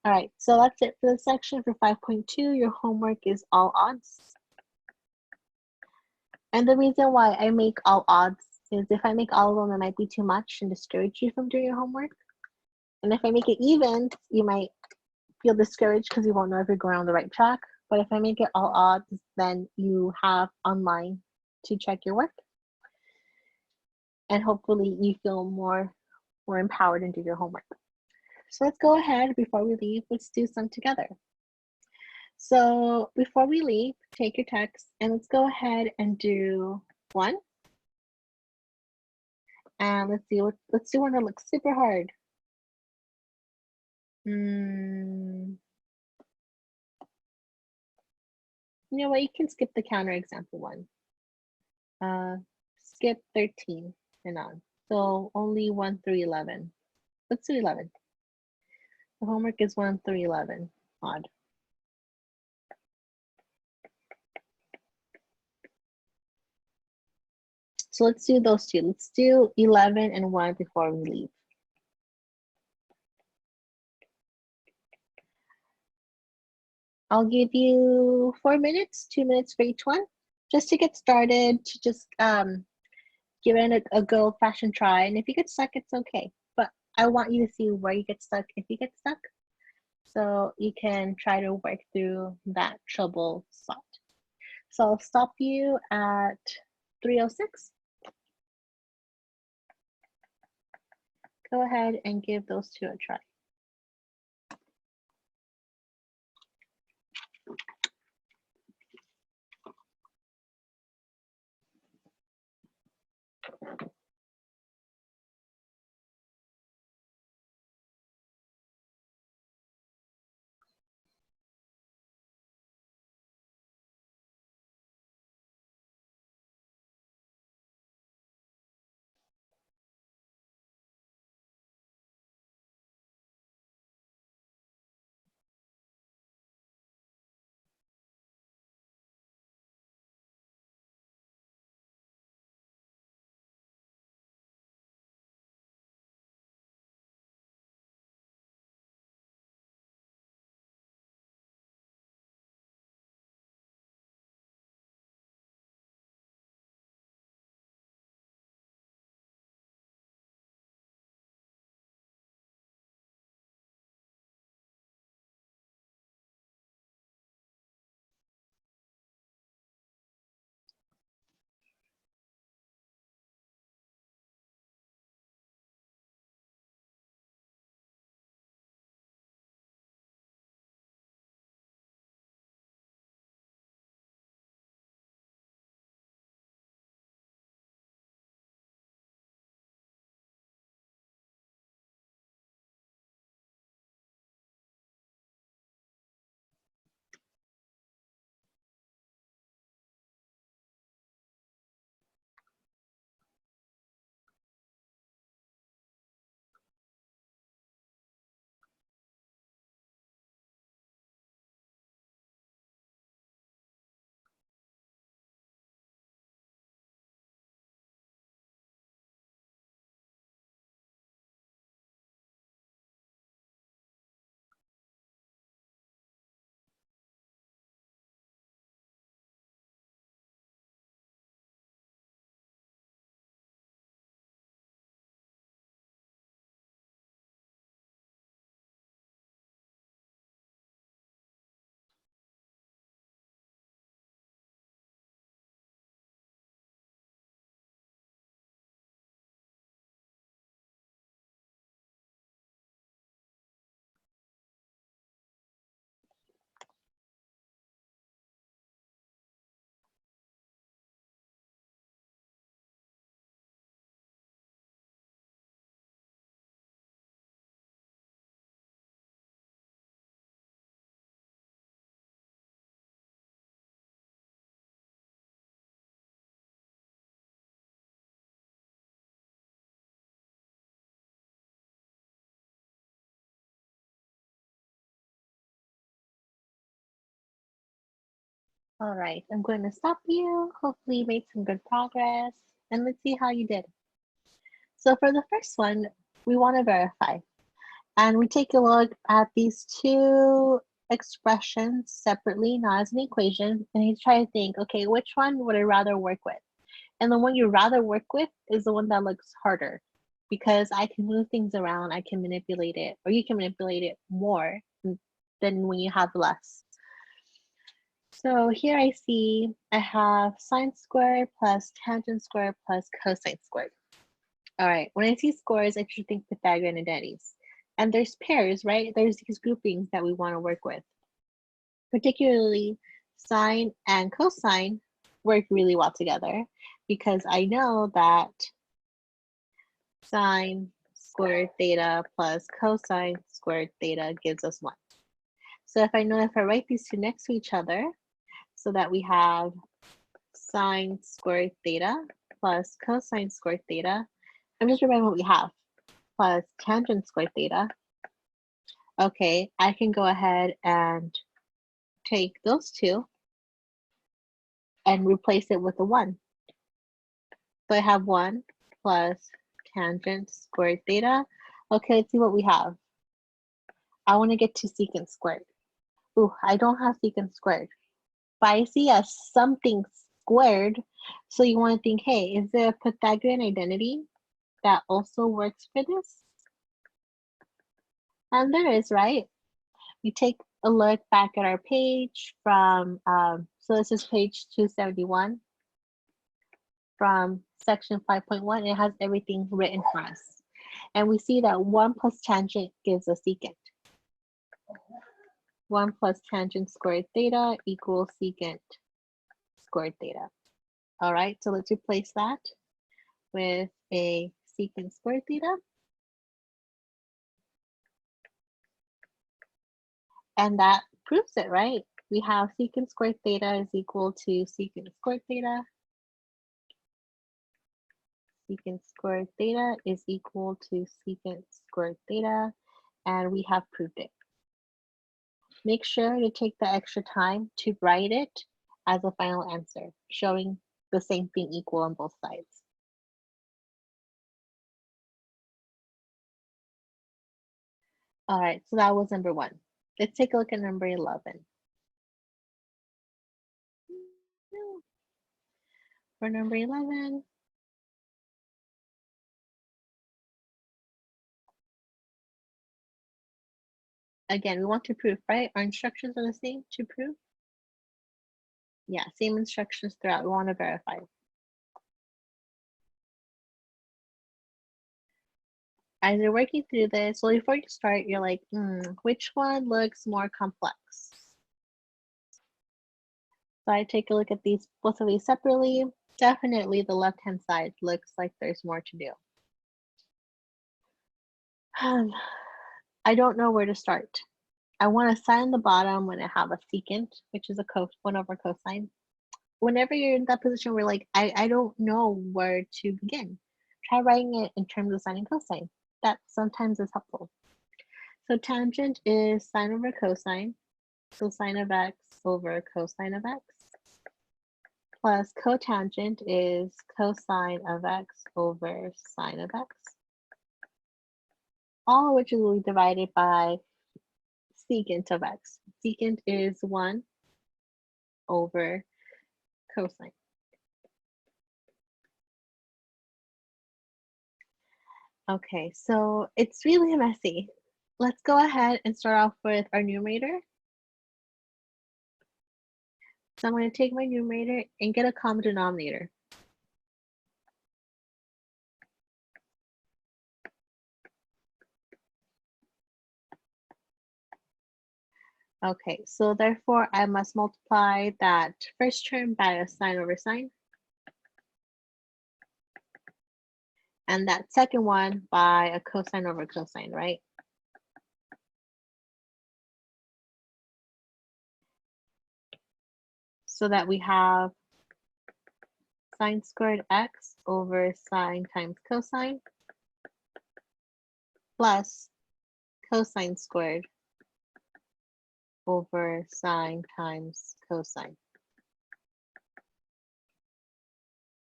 All right, so that's it for the section for 5.2. Your homework is all odds. And the reason why I make all odds is if I make all of them, it might be too much and discourage you from doing your homework. And if I make it even, you might feel discouraged because you won't know if you're going on the right track. But if I make it all odds, then you have online to check your work. And hopefully you feel more empowered and do your homework. So let's go ahead before we leave, let's do some together. So before we leave, take your text and let's go ahead and do 1. And let's do one that looks super hard. You know what, you can skip the counter example 1. Skip 13 and on. So only 1 through 11. Let's do 11. The homework is 1 through 11. Odd. So let's do those two. Let's do 11 and 1 before we leave. I'll give you 4 minutes, 2 minutes for each one, just to get started, to just give it a good old-fashioned try. And if you get stuck, it's okay. But I want you to see where you get stuck if you get stuck, so you can try to work through that trouble spot. So I'll stop you at 3:06. Go ahead and give those two a try. All right, I'm going to stop you. Hopefully you made some good progress and let's see how you did. So for the first one, we want to verify. And we take a look at these two expressions separately, not as an equation, and you try to think, okay, which one would I rather work with? And the one you rather work with is the one that looks harder because I can move things around, I can manipulate it, or you can manipulate it more than when you have less. So here I see I have sine squared plus tangent squared plus cosine squared. All right, when I see scores, I should think Pythagorean identities. And there's pairs, right? There's these groupings that we want to work with. Particularly sine and cosine work really well together because I know that sine squared theta plus cosine squared theta gives us 1. So if I write these two next to each other, so that we have sine squared theta plus cosine squared theta, I'm just remembering what we have, plus tangent squared theta. Okay, I can go ahead and take those two and replace it with a 1. So I have 1 plus tangent squared theta. Okay, let's see what we have. I want to get to secant squared. Ooh, I don't have secant squared. But I see a something squared. So you want to think, hey, is there a Pythagorean identity that also works for this? And there is, right? We take a look back at our page from, so this is page 271 from section 5.1. It has everything written for us. And we see that 1 plus tangent gives us secant. 1 plus tangent squared theta equals secant squared theta. All right, so let's replace that with a secant squared theta. And that proves it, right? We have secant squared theta is equal to secant squared theta. Secant squared theta is equal to secant squared theta, and we have proved it. Make sure to take the extra time to write it as a final answer, showing the same thing equal on both sides. All right, so that was number 1. Let's take a look at number 11. For number 11, again, we want to prove, right? Our instructions are the same to prove. Yeah, same instructions throughout. We want to verify. As you're working through this, well, before you start, you're like, which one looks more complex? So I take a look at these, both of these separately. Definitely the left-hand side looks like there's more to do. I don't know where to start. I want to sign the bottom when I have a secant, which is a 1 over cosine. Whenever you're in that position where like, I don't know where to begin, try writing it in terms of sine and cosine. That sometimes is helpful. So tangent is sine over cosine. So sine of x over cosine of x. Plus cotangent is cosine of x over sine of x. All of which will be divided by secant of x. Secant is 1 over cosine. Okay, so it's really messy. Let's go ahead and start off with our numerator. So I'm going to take my numerator and get a common denominator. Okay, so therefore I must multiply that first term by a sine over sine. And that second one by a cosine over cosine, right? So that we have sine squared x over sine times cosine plus cosine squared over sine times cosine.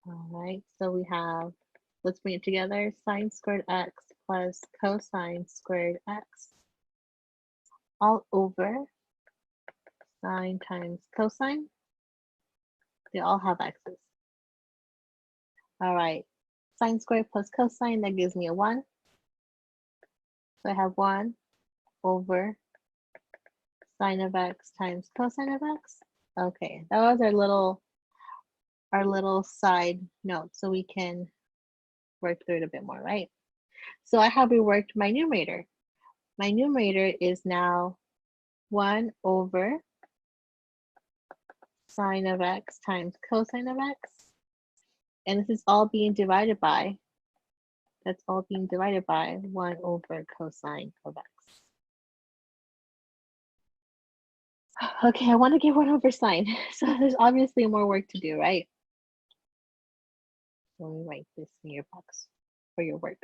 All right, so we have, let's bring it together, sine squared x plus cosine squared x all over sine times cosine. They all have x's. All right, sine squared plus cosine, that gives me a 1. So I have 1 over sine of x times cosine of x. Okay, that was our little side note, so we can work through it a bit more, right? So I have reworked my numerator. My numerator is now 1 over sine of x times cosine of x. And this is all being divided by, that's all being divided by 1 over cosine of x. Okay, I want to get 1 over sine. So there's obviously more work to do, right? Let me write this in your box for your work.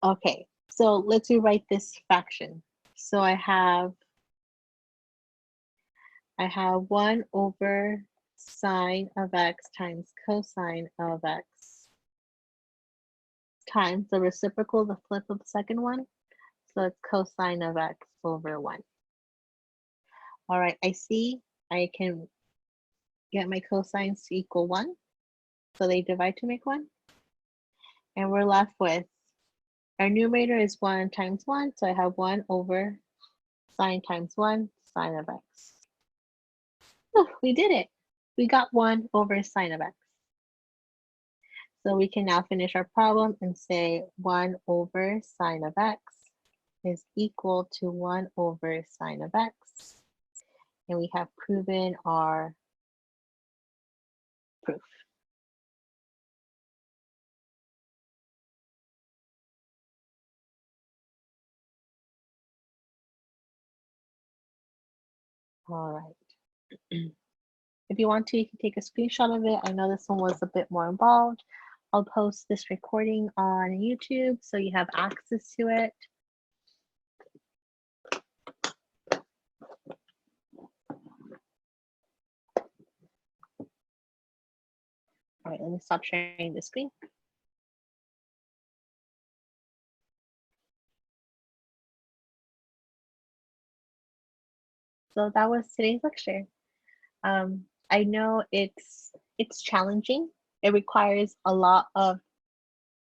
Okay, so let's rewrite this fraction. So I have 1 over sine of x times cosine of x times the reciprocal, the flip of the second one. So it's cosine of x over 1. All right, I see I can get my cosines to equal 1. So they divide to make 1. And we're left with, our numerator is 1 times 1. So I have 1 over sine times 1, sine of x. Oh, we did it. We got 1 over sine of x. So we can now finish our problem and say 1 over sine of x is equal to 1 over sine of x. And we have proven our proof. All right. If you want to, you can take a screenshot of it. I know this one was a bit more involved. I'll post this recording on YouTube so you have access to it. All right, let me stop sharing the screen. So that was today's lecture. I know it's challenging. It requires a lot of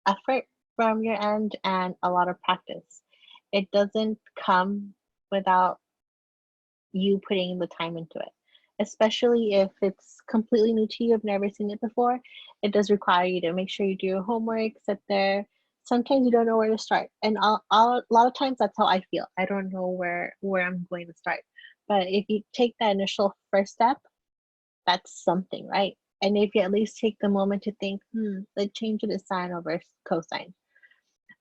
effort from your end and a lot of practice. It doesn't come without you putting the time into it, especially if it's completely new to you, you've never seen it before. It does require you to make sure you do your homework, sit there. Sometimes you don't know where to start, and a lot of times that's how I feel. I don't know where I'm going to start. But if you take that initial first step, that's something, right? And if you at least take the moment to think, let's change it to sine over cosine.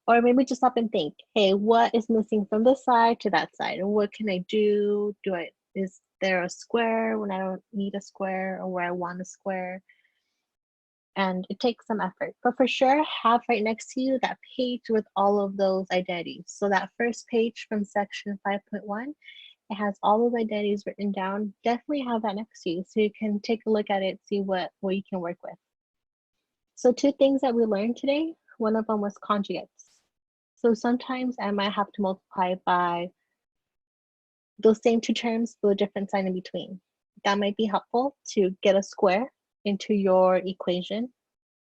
Or maybe just stop and think, hey, what is missing from this side to that side? And what can I do? Is there a square when I don't need a square, or where I want a square? And it takes some effort, but for sure have right next to you that page with all of those identities. So that first page from section 5.1, it has all those identities written down. Definitely have that next to you so you can take a look at it, see what you can work with. So 2 things that we learned today, one of them was conjugates. So sometimes I might have to multiply by those same 2 terms with a different sign in between. That might be helpful to get a square into your equation,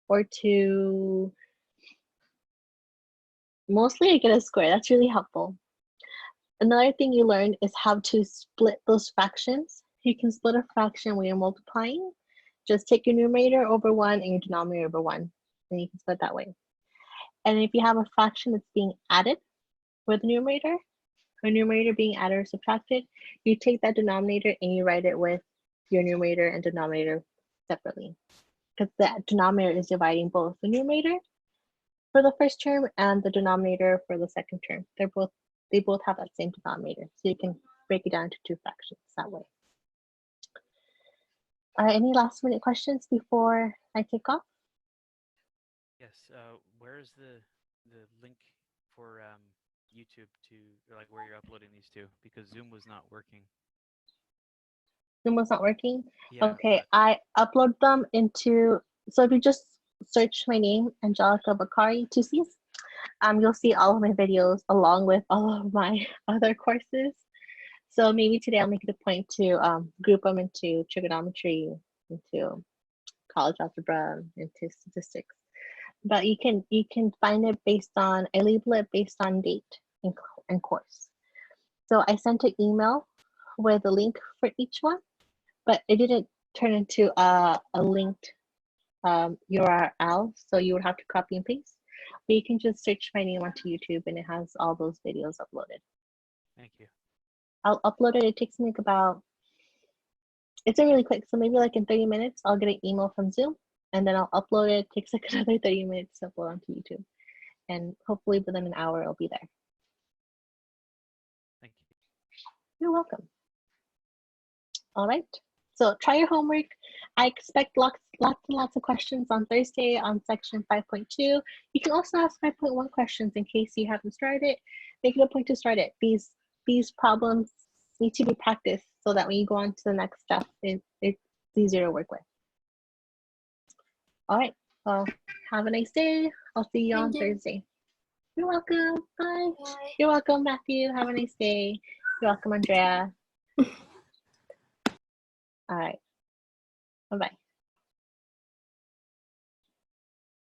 or to mostly get a square. That's really helpful. Another thing you learn is how to split those fractions. You can split a fraction when you're multiplying. Just take your numerator over 1 and your denominator over 1, and you can split that way. And if you have a fraction that's being added with the numerator, or numerator being added or subtracted, you take that denominator and you write it with your numerator and denominator separately, because the denominator is dividing both the numerator for the first term and the denominator for the second term. They both have that same denominator, so you can break it down into 2 fractions that way. Any last minute questions before I kick off? Yes. Where is the link for YouTube to, or like where you're uploading these to? Because Zoom was not working. Zoom was not working? Yeah. Okay, I upload them into, so if you just search my name, Angelica Bakari, 2Cs, you'll see all of my videos along with all of my other courses. So maybe today I'll make it a point to group them into trigonometry, into college algebra, into statistics. But you can find it based on, I label it based on date and course. So I sent an email with a link for each one, but it didn't turn into a linked URL, so you would have to copy and paste. But you can just search my name onto YouTube and it has all those videos uploaded. Thank you. I'll upload it. It takes me like about, it's really quick. So maybe like in 30 minutes, I'll get an email from Zoom and then I'll upload it. It takes like another 30 minutes to upload onto YouTube. And hopefully within an hour, it'll be there. Thank you. You're welcome. All right. So try your homework. I expect lots and lots of questions on Thursday on section 5.2. You can also ask 5.1 questions in case you haven't started it. Make it a point to start it. These problems need to be practiced so that when you go on to the next step, it's easier to work with. All right. Well, have a nice day. I'll see you on Thursday. You're welcome. Bye. You're welcome, Matthew. Have a nice day. You're welcome, Andrea. All right. Bye-bye.